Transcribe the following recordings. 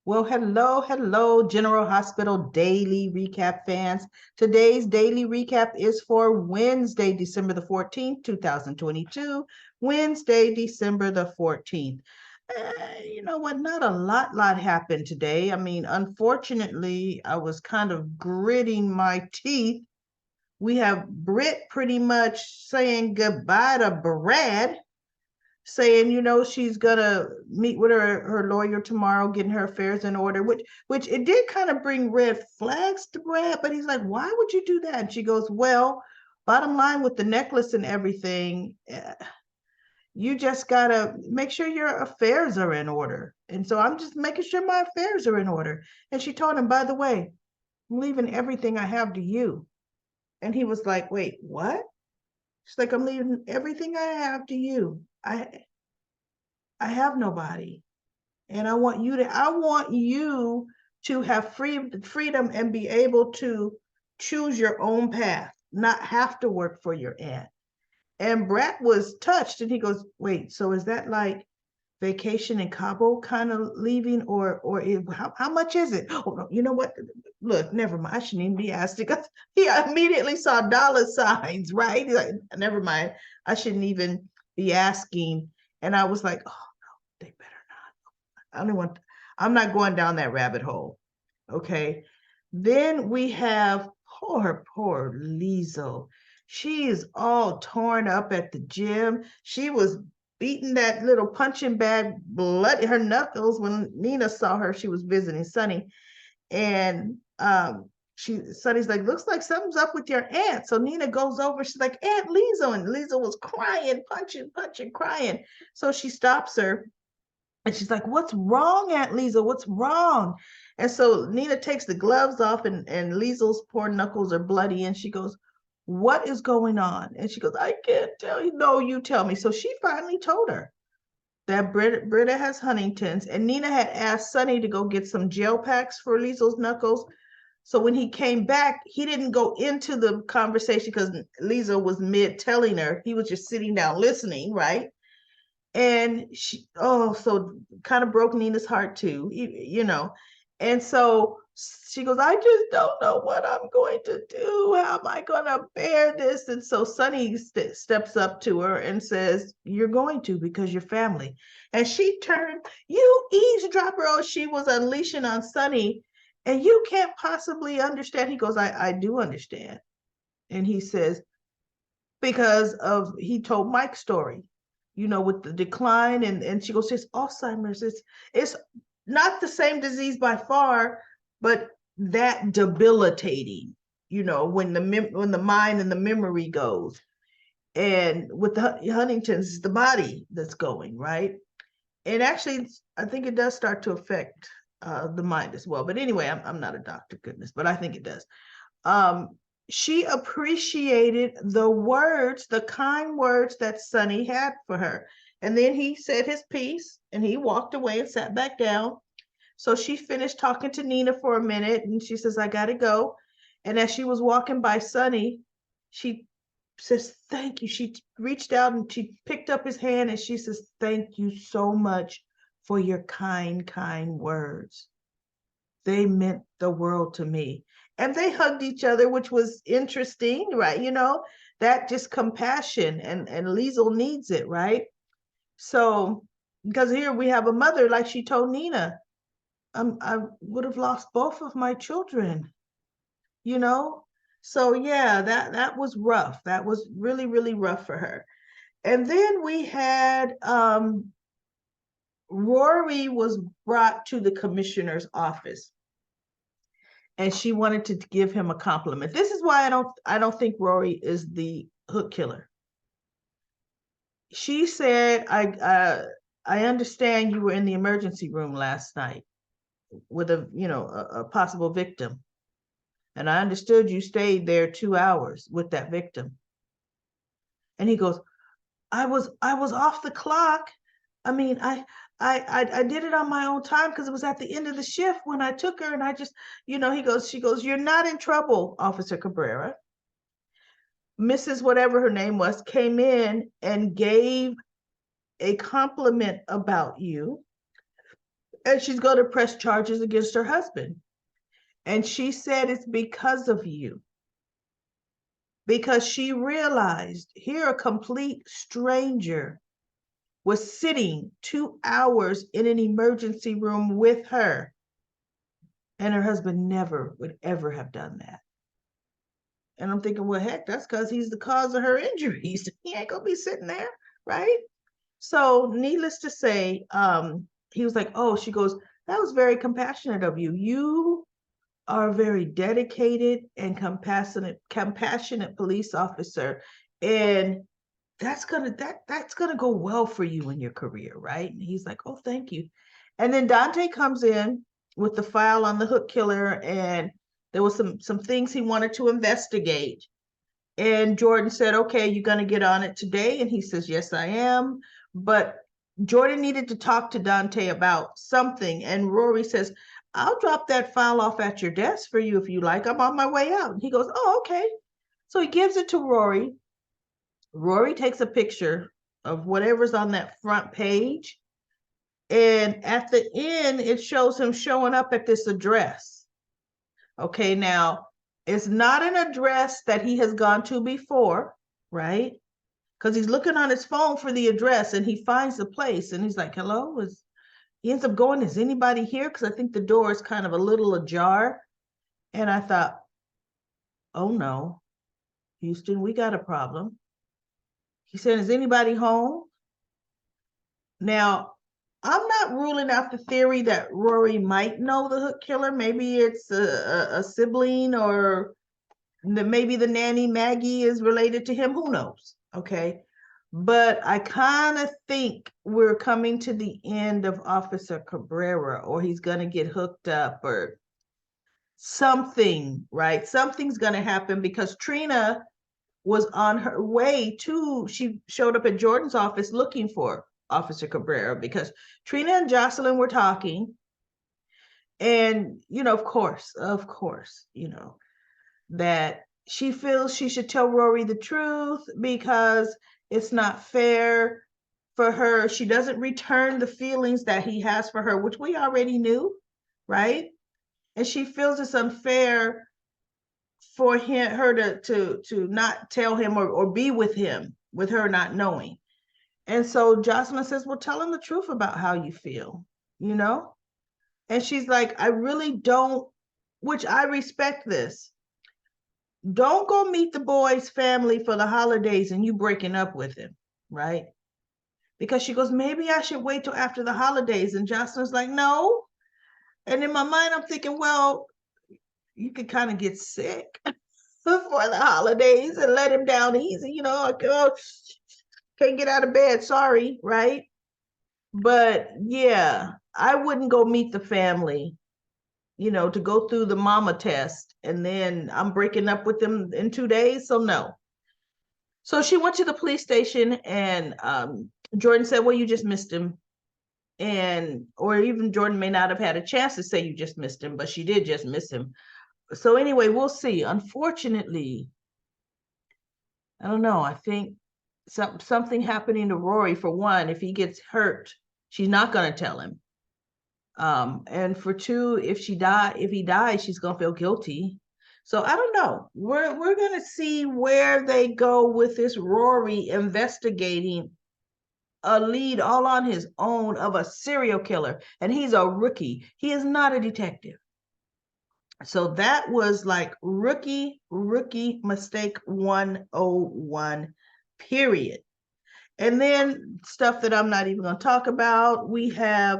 Well, hello, General Hospital Daily Recap fans. Today's daily recap is for Wednesday, December the 14th, 2022. Wednesday, December the 14th. You know what? Not a lot happened today. I mean, unfortunately, I was kind of gritting my teeth. We have Britt pretty much saying goodbye to Brad, saying, she's gonna meet with her lawyer tomorrow, getting her affairs in order, which it did kind of bring red flags to Brad, but he's like, why would you do that? And she goes, well, bottom line with the necklace and everything, you just gotta make sure your affairs are in order. And so I'm just making sure my affairs are in order. And she told him, by the way, I'm leaving everything I have to you. And he was like, wait, what? She's like, I'm leaving everything I have to you. I have nobody. And I want you to have freedom and be able to choose your own path, not have to work for your aunt. And Brett was touched, and he goes, wait, so is that like vacation in Cabo kind of leaving, how much is it? Oh no, you know what? Look, never mind. I shouldn't even be asked because he immediately saw dollar signs, right? He's like, never mind. I shouldn't even be asking. And I was like, oh no, they better not. I don't want, I'm not going down that rabbit hole. Okay. Then we have poor Lizo. She is all torn up at the gym. She was beating that little punching bag blood her knuckles when Nina saw her. She was visiting Sunny. And Sunny's like, looks like something's up with your aunt. So Nina goes over, she's like, Aunt Lizo. And Lizo was crying, punching, crying. So she stops her and she's like, what's wrong, Aunt Lisa? What's wrong? And so Nina takes the gloves off, and Liesel's poor knuckles are bloody. And she goes, what is going on? And she goes, I can't tell you. No, you tell me. So she finally told her that Britta has Huntington's. And Nina had asked Sunny to go get some gel packs for Liesel's knuckles. So when he came back, he didn't go into the conversation because Lisa was mid telling her. He was just sitting down listening, right? And she, oh, so kind of broke Nina's heart too, and so she goes, I just don't know what I'm going to do. How am I going to bear this? And so Sunny steps up to her and says, you're going to, because you're family. And she turned, you eavesdropper. Oh, she was unleashing on Sunny, and you can't possibly understand. He goes, I do understand. And he says, because of, he told Mike's story, with the decline, and she goes, it's Alzheimer's. It's not the same disease by far, but that debilitating, when the mind and the memory goes. And with the Huntington's, it's the body that's going, right? And actually, I think it does start to affect the mind as well. But anyway, I'm not a doctor, goodness, but I think it does. um, she appreciated the kind words that Sonny had for her. And then he said his piece and he walked away and sat back down. So she finished talking to Nina for a minute and she says, I got to go. And as she was walking by Sonny, she says, thank you. She reached out and she picked up his hand and she says, thank you so much for your kind words. They meant the world to me. And they hugged each other, which was interesting, right? That just compassion, and Liesel needs it, right? So, because here we have a mother, like she told Nina, I would have lost both of my children, you know? So yeah, that was rough. That was really rough for her. And then we had Rory was brought to the commissioner's office and she wanted to give him a compliment. This is why I don't think Rory is the hook killer. She said, I understand you were in the emergency room last night with a possible victim, and I understood you stayed there 2 hours with that victim. And he goes, I was off the clock. I mean, I did it on my own time because it was at the end of the shift when I took her, and I just, she goes, you're not in trouble, Officer Cabrera. Mrs. whatever her name was came in and gave a compliment about you. and she's going to press charges against her husband. And she said it's because of you. Because she realized here a complete stranger was sitting 2 hours in an emergency room with her. And her husband never would ever have done that. And I'm thinking, well, heck, that's because he's the cause of her injuries. He ain't going to be sitting there, right? So needless to say, he was like, oh, she goes, that was very compassionate of you. You are a very dedicated and compassionate police officer. And that's gonna go well for you in your career, right? And he's like, oh, thank you. And then Dante comes in with the file on the hook killer, and there was some things he wanted to investigate. And Jordan said, okay, you're gonna get on it today. And he says, yes, I am. But Jordan needed to talk to Dante about something. And Rory says, I'll drop that file off at your desk for you if you like. I'm on my way out. And he goes, oh, okay. So he gives it to Rory. Rory takes a picture of whatever's on that front page. And at the end, it shows him showing up at this address. Okay, now it's not an address that he has gone to before, right? Because he's looking on his phone for the address and he finds the place and he's like, hello? He ends up going, is anybody here? Because I think the door is kind of a little ajar. And I thought, oh no, Houston, we got a problem. He said, is anybody home? Now, I'm not ruling out the theory that Rory might know the hook killer. Maybe it's a sibling, or maybe the nanny Maggie is related to him. Who knows? Okay. But I kind of think we're coming to the end of Officer Cabrera, or he's going to get hooked up or something, right? Something's going to happen because Trina was on her way to, she showed up at Jordan's office looking for Officer Cabrera because Trina and Jocelyn were talking. And, of course, that she feels she should tell Rory the truth because it's not fair for her. She doesn't return the feelings that he has for her, which we already knew, right? And she feels it's unfair for her to not tell him or be with him, with her not knowing. And so Jocelyn says, well, tell him the truth about how you feel, And she's like, I really don't, which I respect this. Don't go meet the boy's family for the holidays and you breaking up with him, right? Because she goes, maybe I should wait till after the holidays. And Jocelyn's like, no. And in my mind, I'm thinking, well, you could kind of get sick before the holidays and let him down easy, like, oh, can't get out of bed, sorry, right? But yeah, I wouldn't go meet the family, to go through the mama test and then I'm breaking up with them in 2 days, so no. So she went to the police station and Jordan said, well, you just missed him. Or even Jordan may not have had a chance to say you just missed him, but she did just miss him. So anyway, we'll see. Unfortunately, I don't know. I think something happening to Rory, for one. If he gets hurt, she's not going to tell him. And for two, if he dies, she's going to feel guilty. So I don't know. We're going to see where they go with this Rory investigating a lead all on his own of a serial killer. And he's a rookie. He is not a detective. So that was like rookie mistake 101, period. And then stuff that I'm not even going to talk about. We have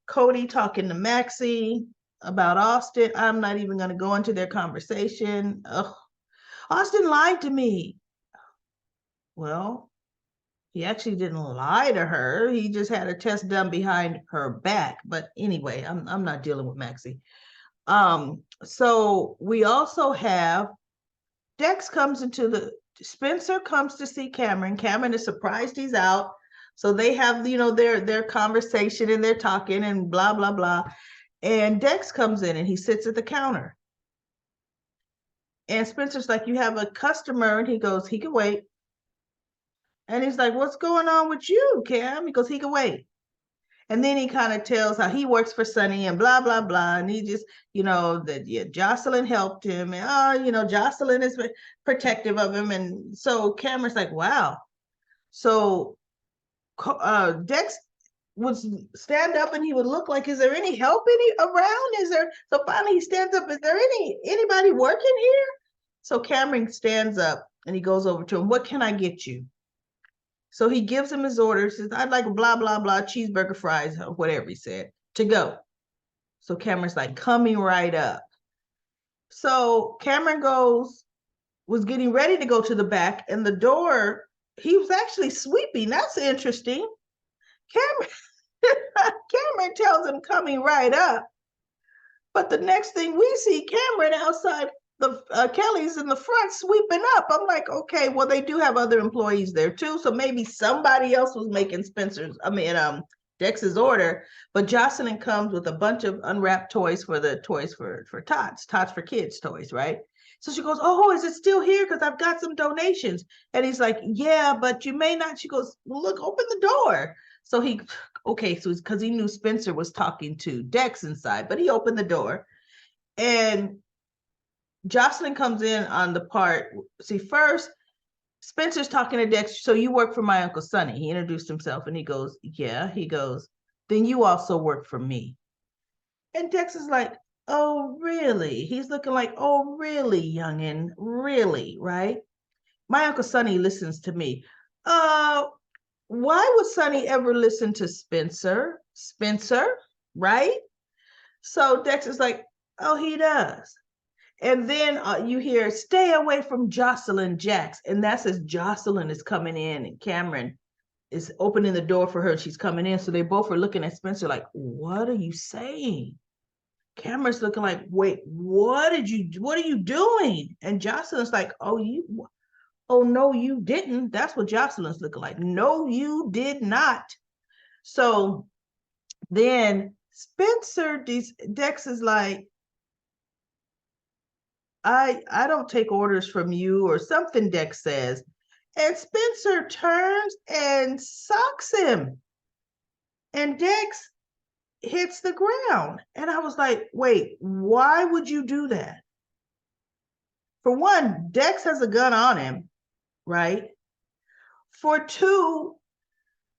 Cody talking to Maxie about Austin. I'm not even going to go into their conversation. Ugh. Austin lied to me. Well, he actually didn't lie to her. He just had a test done behind her back. But anyway, I'm not dealing with Maxie. So we also have Spencer comes to see Cameron. Cameron is surprised he's out. So they have, their conversation and they're talking and blah, blah, blah. And Dex comes in and he sits at the counter. And Spencer's like, you have a customer? And he goes, he can wait. And he's like, what's going on with you, Cam? He goes, he can wait. And then he kind of tells how he works for Sonny and blah, blah, blah. And he just, that Jocelyn helped him. And, Jocelyn is protective of him. And so Cameron's like, wow. So Dex would stand up and he would look like, is there any help around? So finally he stands up, is there anybody working here? So Cameron stands up and he goes over to him. What can I get you? So he gives him his orders. Says, I'd like blah, blah, blah, cheeseburger, fries, or whatever he said, to go. So Cameron's like, coming right up. So Cameron was getting ready to go to the back, and the door, he was actually sweeping. That's interesting. Cameron tells him coming right up. But the next thing we see, Cameron outside the Kelly's in the front sweeping up. I'm like, okay, well, they do have other employees there too. So maybe somebody else was making Dex's order. But Jocelyn comes with a bunch of unwrapped toys for Tots for kids toys, right? So she goes, oh, is it still here? Because I've got some donations. And he's like, yeah, but you may not. She goes, well, look, open the door. So because he knew Spencer was talking to Dex inside, but he opened the door. And Jocelyn comes in on the part. See, first, Spencer's talking to Dex. So you work for my Uncle Sonny. He introduced himself and he goes, yeah. He goes, then you also work for me. And Dex is like, oh, really? He's looking like, oh, really, youngin'? Really, right? My Uncle Sonny listens to me. Why would Sonny ever listen to Spencer? Spencer, right? So Dex is like, oh, he does. And then you hear, stay away from Jocelyn Jax. And that's as Jocelyn is coming in and Cameron is opening the door for her. And she's coming in. So they both are looking at Spencer like, what are you saying? Cameron's looking like, wait, what are you doing? And Jocelyn's like, oh, no, you didn't. That's what Jocelyn's looking like. No, you did not. So then Dex is like, I don't take orders from you or something, Dex says. And Spencer turns and sucks him. And Dex hits the ground. And I was like, wait, why would you do that? For one, Dex has a gun on him, right? For two,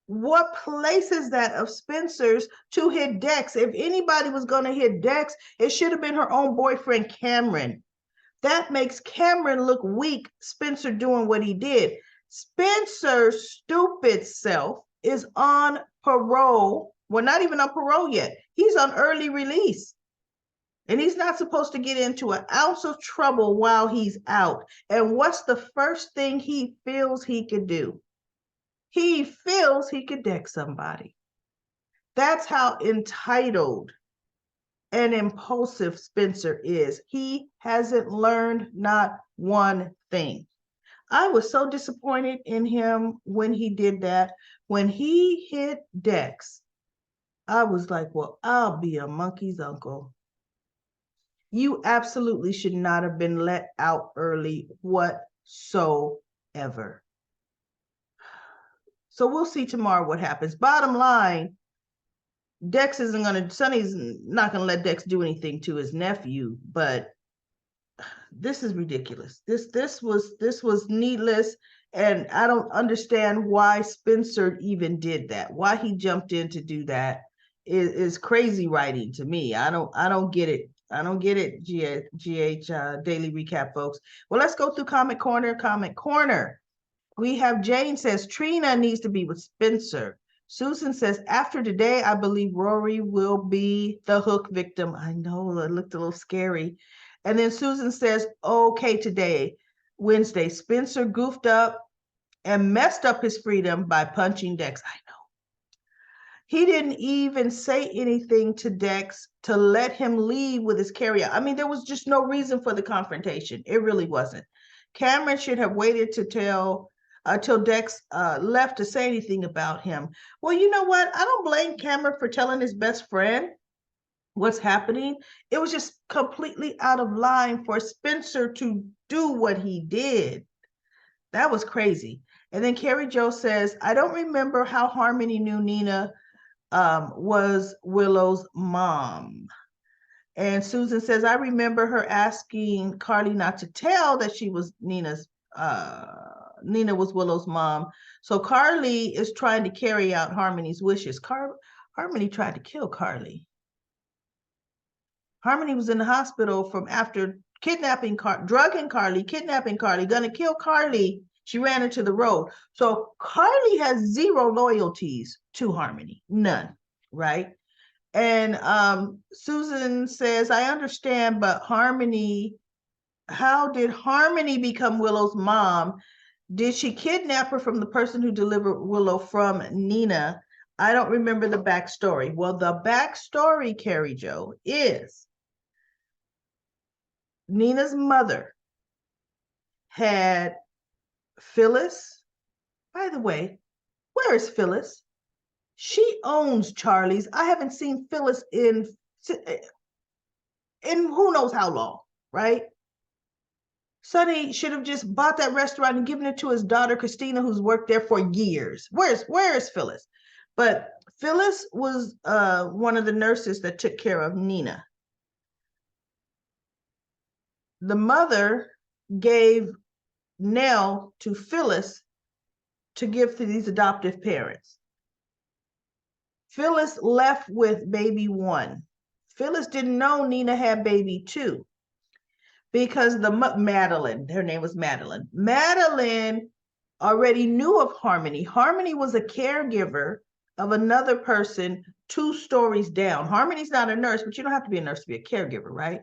what place is that of Spencer's to hit Dex? If anybody was going to hit Dex, it should have been her own boyfriend, Cameron. That makes Cameron look weak, Spencer doing what he did. Spencer's stupid self is on parole. Well, not even on parole yet. He's on early release. And he's not supposed to get into an ounce of trouble while he's out. And what's the first thing he feels he could do? He feels he could deck somebody. That's how entitled and impulsive Spencer is. He hasn't learned not one thing. I was so disappointed in him when he did that. When he hit Dex, I was like, well, I'll be a monkey's uncle. You absolutely should not have been let out early whatsoever. So we'll see tomorrow what happens. Bottom line, Sonny's not gonna let Dex do anything to his nephew, but this is ridiculous. This was needless, and I don't understand why Spencer even did that. Why he jumped in to do that is crazy writing to me. I don't get it. I don't get it, GH Daily Recap, folks. Well, let's go through Comment Corner. We have Jane says, Trina needs to be with Spencer. Susan says, after today, I believe Rory will be the hook victim. I know, it looked a little scary. And then Susan says, okay, today, Wednesday, Spencer goofed up and messed up his freedom by punching Dex. I know. He didn't even say anything to Dex to let him leave with his carryout. I mean, there was just no reason for the confrontation. It really wasn't. Cameron should have waited till Dex left to say anything about him. Well, you know what? I don't blame Cameron for telling his best friend what's happening. It was just completely out of line for Spencer to do what he did. That was crazy. And then Carrie Jo says, I don't remember how Harmony knew Nina was Willow's mom. And Susan says, I remember her asking Carly not to tell that she was Nina was Willow's mom. So Carly is trying to carry out Harmony's wishes. Harmony tried to kill Carly. Harmony was in the hospital from after drugging Carly, kidnapping Carly, gonna kill Carly. She ran into the road. So Carly has zero loyalties to Harmony, none, right? And Susan says, I understand, but Harmony, how did Harmony become Willow's mom? Did she kidnap her from the person who delivered Willow from Nina? I don't remember the backstory. Well, the backstory, Carrie Jo, is Nina's mother had Phyllis. By the way, where is Phyllis? She owns Charlie's. I haven't seen Phyllis in who knows how long, right? Sonny should have just bought that restaurant and given it to his daughter, Christina, who's worked there for years. Where is Phyllis? But Phyllis was one of the nurses that took care of Nina. The mother gave Nell to Phyllis to give to these adoptive parents. Phyllis left with baby one. Phyllis didn't know Nina had baby two because Madeline, her name was Madeline. Madeline already knew of Harmony. Harmony was a caregiver of another person 2 stories down. Harmony's not a nurse, but you don't have to be a nurse to be a caregiver, right?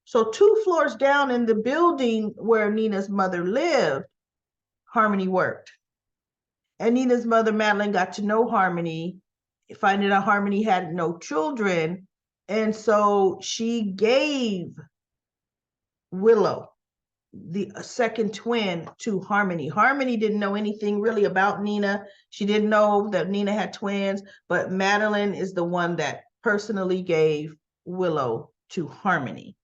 So 2 floors down in the building where Nina's mother lived, Harmony worked. And Nina's mother, Madeline, got to know Harmony, finding out Harmony had no children. And so she gave Willow, the second twin, to Harmony. Harmony didn't know anything really about Nina. She didn't know that Nina had twins, but Madeline is the one that personally gave Willow to Harmony.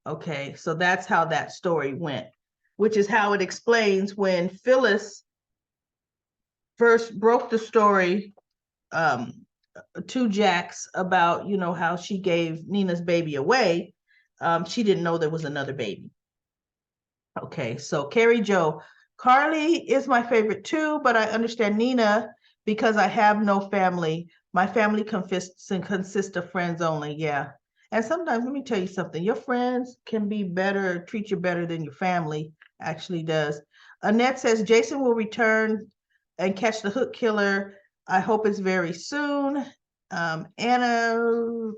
Okay, so that's how that story went, which is how it explains when Phyllis first broke the story to Jax about, how she gave Nina's baby away. She didn't know there was another baby. Okay, so Carrie Jo, Carly is my favorite too, but I understand Nina because I have no family. My family consists of friends only. Yeah. And sometimes, let me tell you something, your friends can be better, treat you better than your family actually does. Annette says Jason will return and catch the hook killer. I hope it's very soon. Rihanna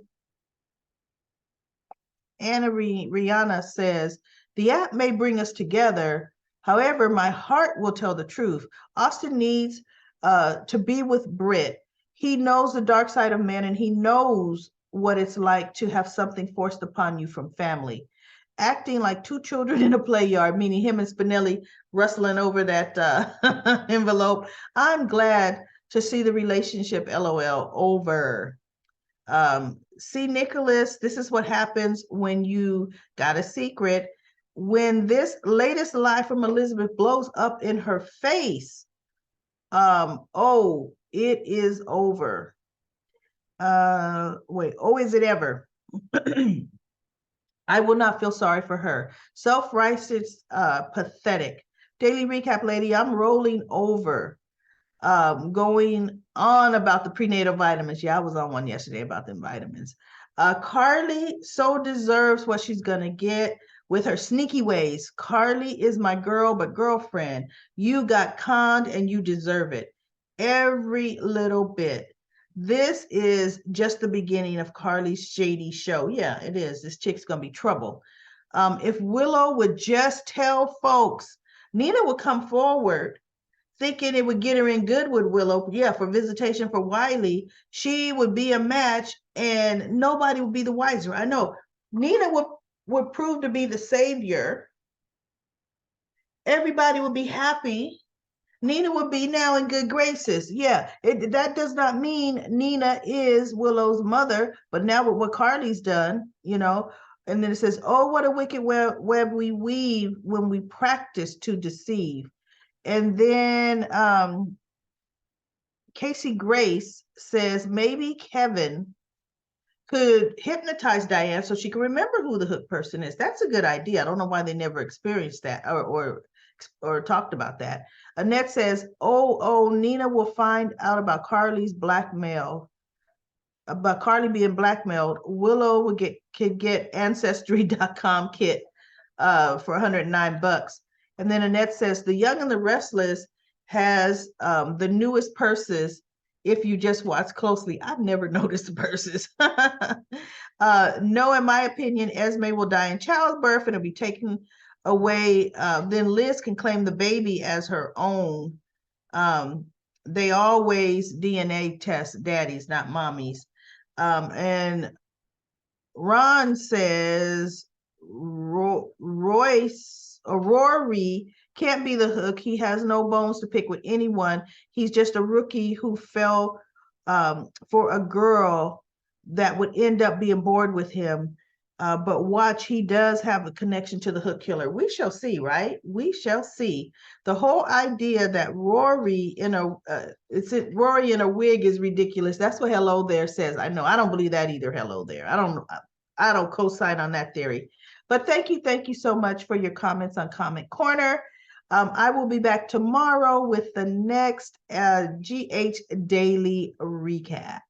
says, the app may bring us together. However, my heart will tell the truth. Austin needs to be with Britt. He knows the dark side of man, and he knows what it's like to have something forced upon you from family. Acting like 2 children in a play yard, meaning him and Spinelli rustling over that envelope. I'm glad to see the relationship, LOL, over. See, Nicholas, this is what happens when you got a secret. When this latest lie from Elizabeth blows up in her face, oh, it is over. Is it ever? I will not feel sorry for her. Self-righteous, pathetic. Daily recap, lady, I'm rolling over. Going on about the prenatal vitamins. Yeah, I was on one yesterday about them vitamins. Carly so deserves what she's going to get with her sneaky ways. Carly is my girl, but girlfriend, you got conned and you deserve it. Every little bit. This is just the beginning of Carly's shady show. Yeah, it is. This chick's going to be trouble. If Willow would just tell folks, Nina would come forward thinking it would get her in good with Willow, for visitation for Wiley. She would be a match and nobody would be the wiser. I know Nina would prove to be the savior. Everybody would be happy. Nina would be now in good graces. Yeah, that does not mean Nina is Willow's mother, but now with what Carly's done, and then it says, oh, what a wicked web we weave when we practice to deceive. And then Casey Grace says maybe Kevin could hypnotize Diane so she can remember who the hook person is. That's a good idea. I don't know why they never experienced that or talked about that. Annette says, oh, Nina will find out about Carly's blackmail, about Carly being blackmailed. Willow could get Ancestry.com kit for $109. And then Annette says, The Young and the Restless has the newest purses. If you just watch closely, I've never noticed the purses. No, in my opinion, Esme will die in childbirth and it'll be taken away. Then Liz can claim the baby as her own. They always DNA test daddies, not mommies. And Ron says Rory can't be the hook. He has no bones to pick with anyone. He's just a rookie who fell for a girl that would end up being bored with him. But watch, he does have a connection to the hook killer. We shall see, right? We shall see. The whole idea that Rory in a wig is ridiculous. That's what Hello There says. I know. I don't believe that either. Hello There. I don't co-sign on that theory. But thank you so much for your comments on Comment Corner. I will be back tomorrow with the next GH Daily Recap.